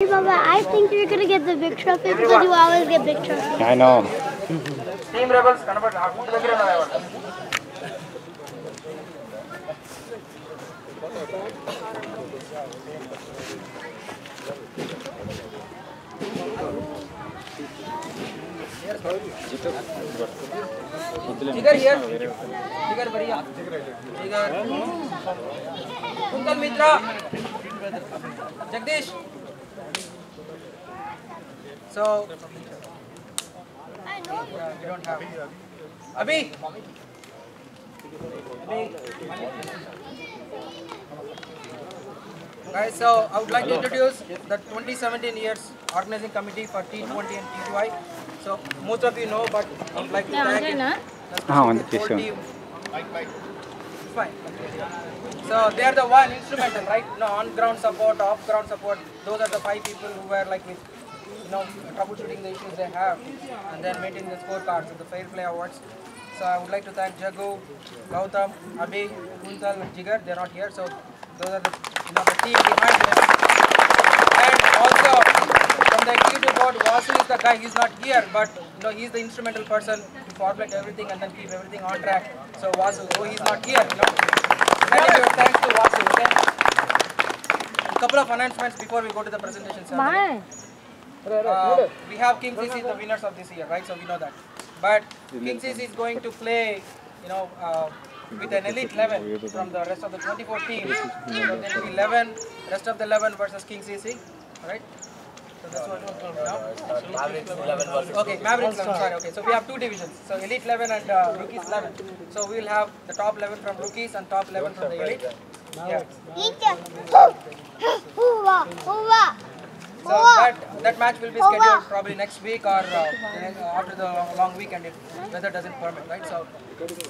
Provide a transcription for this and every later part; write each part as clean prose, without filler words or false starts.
Baba, I think you're gonna get the big trophy because you always get big trophies. I know. Team Rebels, Jigar here. Jigar बढ़िया. Jigar. Kuntal Mitra. Jagdish. So. We don't have. Abhi. Guys, so I would like to introduce the 2017 years organizing committee for T20 and T2I. So most of you know, but I would like to thank the whole team. Fine. So they are the one instrumental, right? No, on-ground support, off-ground support. Those are the 5 people who were like with, troubleshooting the issues they have, and then maintaining the scorecards and the fair play awards. So I would like to thank Jagu, Gautam, Abhi, Kuntal, and Jigar. They are not here, so those are the team behind them. And also from the executive board, Vasu is the guy. He's not here, but he's the instrumental person to formulate everything and then keep everything on track. So Vasu, though he's not here, sending your thanks to Vasu. Okay. A couple of announcements before we go to the presentation ceremony. We have King CC, the winners of this year, right? So we know that. But King CC is going to play, with an elite 11 from the rest of the 24 teams. So there will be 11, rest of the 11 versus King CC, right? So that's what we're now. Mavericks 11 versus Okay, Mavericks 11, sorry, okay. So we have 2 divisions. So elite 11 and rookies 11. So we will have the top 11 from rookies and top 11 from the elite. Yeah. So that match will be scheduled probably next week or after the long weekend if weather doesn't permit, right? So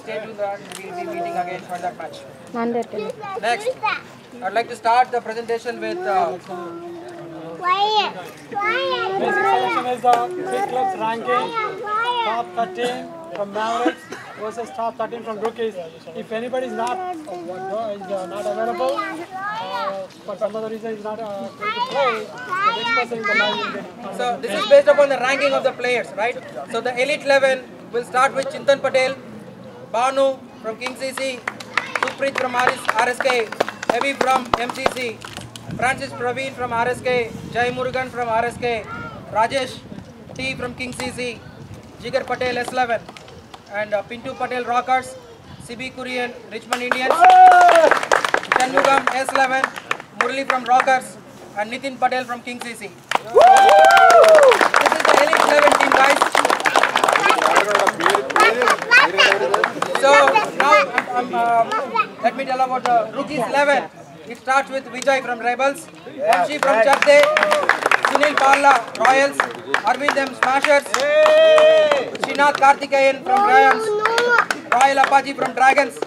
stay tuned and we'll be meeting again for that match. Next, I'd like to start the presentation with This session is the big clubs ranking, top 13 from Mavericks versus top 13 from rookies. If anybody is not available, for some other reason is not going to play, the next person in the line will get. So this is based upon the ranking of the players, right? So the elite 11 will start with Chintan Patel, Banu from King CC, Suprit from RSK, Heavy from MCC, Francis Praveen from RSK, Jai Murugan from RSK, Rajesh T from King CC, Jigar Patel S11, and Pintu Patel Rockers, CB Kurian Richmond Indians, Chanmugam S11, Murli from Rockers, and Nitin Patel from King CC. This is the elite 11 team, guys. So now let me tell about the rookies 11. It starts with Vijay from Rebels, Vamshi from Charte, Sunil Palla, Royals, Arvind M Smashers, Srinath Karthikeyan from Lions, Royal Apache from Dragons,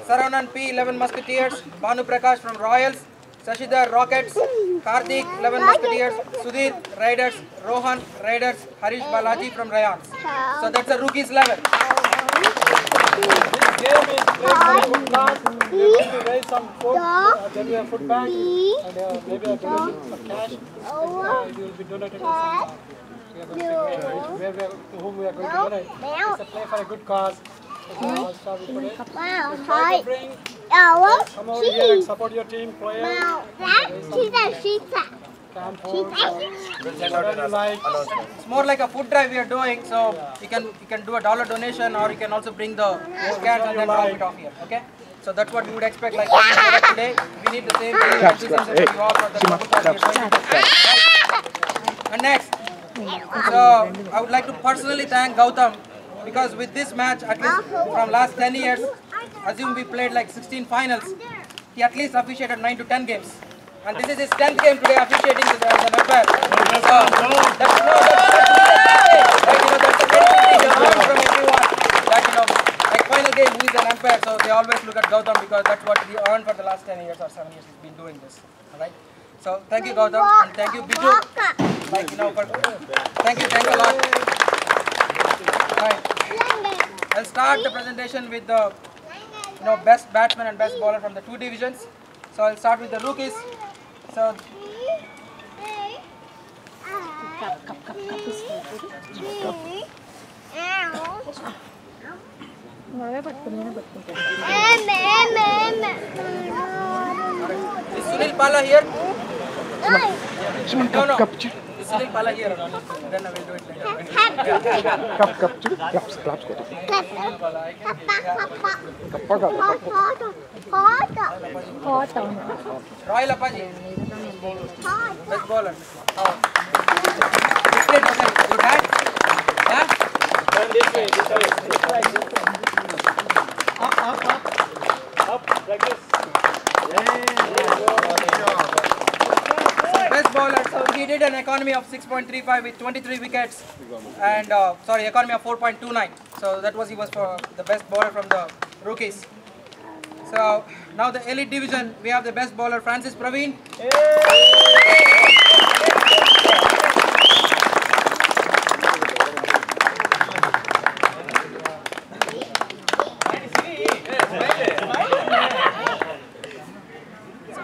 Saravanan P 11 Musketeers, Banu Prakash from Royals, Sashidhar Rockets, Karthik 11 Musketeers, Sudhir Raiders, Rohan Raiders, Harish Balaji from Rayans. So that's the rookies 11. This game is played by a good class. We are going to raise some food. There will be a food bank and maybe a donation of cash. It will be donated to some. We are going to to whom we are going to donate. It's a play for a good cause. Wow, come over here and support your team, players. It's more like a food drive we are doing, so you can do a $1 donation or you can also bring the cans and then drop it off here. Okay? So that's what we would expect. Like today, we need the same thing that you all for the. And next, so I would like to personally thank Gautam because with this match, at least from last 10 years, assume we played like 16 finals, he at least officiated 9 to 10 games. And this is his 10th game today officiating as an umpire. So that's a great thing from everyone. That like final game who is an umpire, so they always look at Gautam because that's what he earned for the last 10 years or 7 years he's been doing this. Alright? So thank you Gautam and thank you Biju. Thank you a lot. Right. I'll start the presentation with the best batsman and best bowler from the 2 divisions. So I'll start with the rookies. So Is Sunil Pala here? No, no. Is Sunil Pala here? Then I will do it later. Royal Apache. Best bowler. Oh. Which plate was that? Your dad? Huh? Turn this way, Up, like this. Best bowler. So he did an economy of 6.35 with 23 wickets, and economy of 4.29. So that was he was for the best bowler from the rookies. So now the elite division, we have the best bowler Francis Praveen.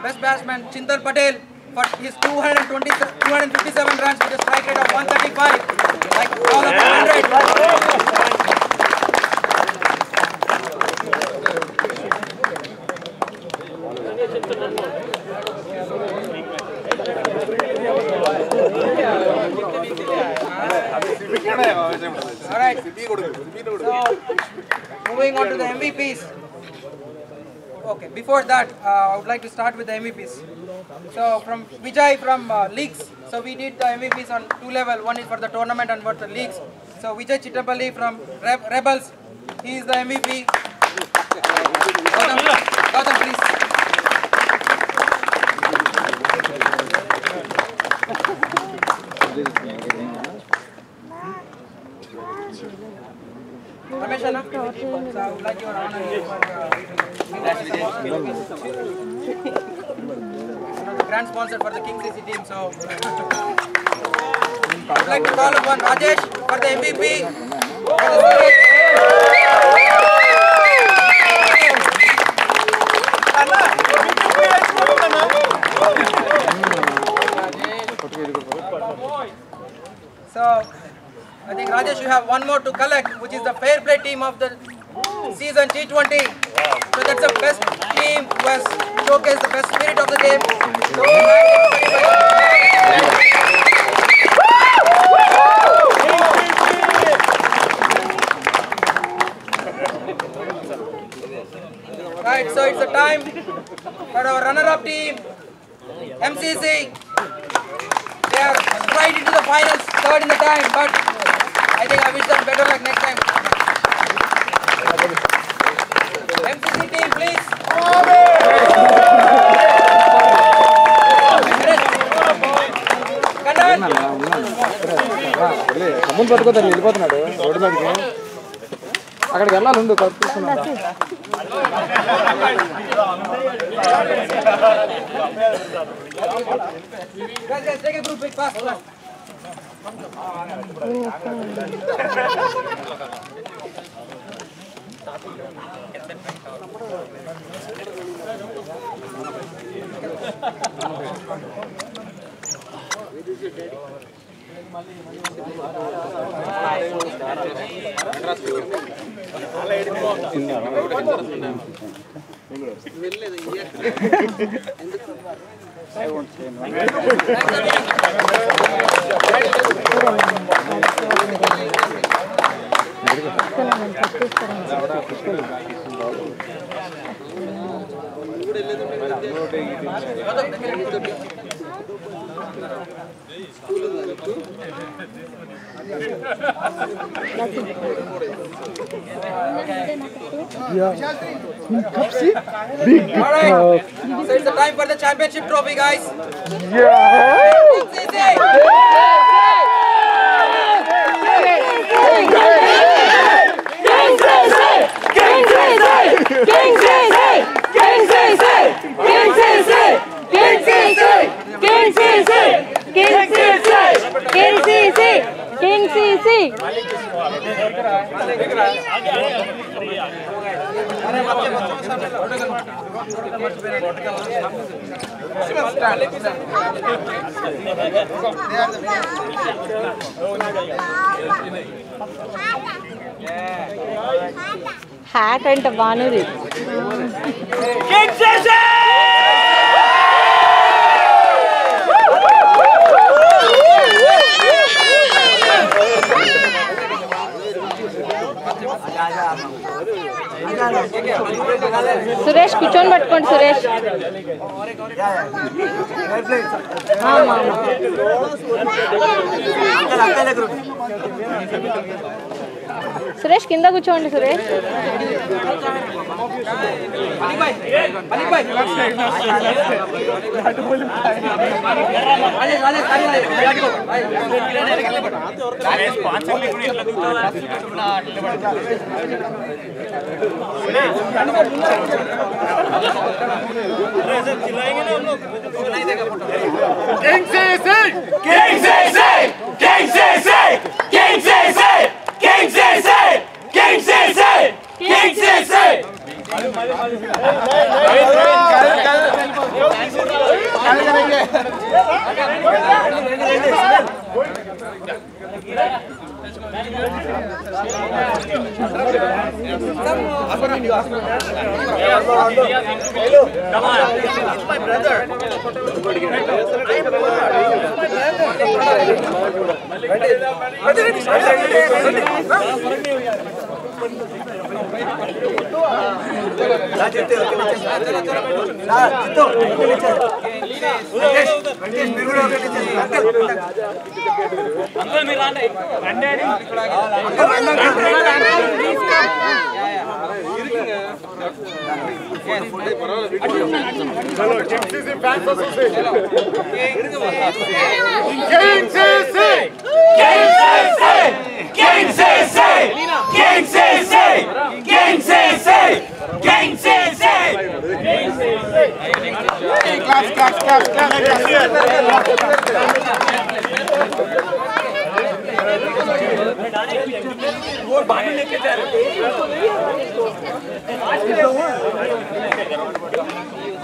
Best batsman Chintan Patel for his 257 runs with a strike rate of 135, like all of 100. Alright, so moving on to the MVPs. Okay, before that, I would like to start with the MVPs. So from Vijay from leagues, so we did the MVPs on two levels. One is for the tournament and for the leagues. So Vijay Chittapalli from Rebels, he is the MVP. Gautam, please. Ramesh Anna, so I would like your honor here for the grand sponsor for the King CC team. So I would like to call upon Rajesh for the MVP. So I think Rajesh, you have one more to collect, which is the fair play team of the season T20. So that's the best team who has showcased the best spirit of the game. So, right, so it's the time for our runner-up team, MCC. They are right into the finals, third in the time, but I think I wish them better luck next time. MCC team, please. అమ్ములు పట్టుకోదాన్ని వెళ్ళిపోతున్నాడు road మీదకి అక్కడికి వెళ్ళాలి ఉండు కలుపుకున్నా Guys, take a group pic fast. I won't say no. Alright, so it's the time for the championship trophy, guys. King CC. Hat అంట బానుది సురేష్ కూర్చొని పట్టుకోండి సురేష్ సురేష్ కింద కూర్చోండి సురేష్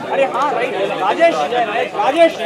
अरे हाँ राइट राजेश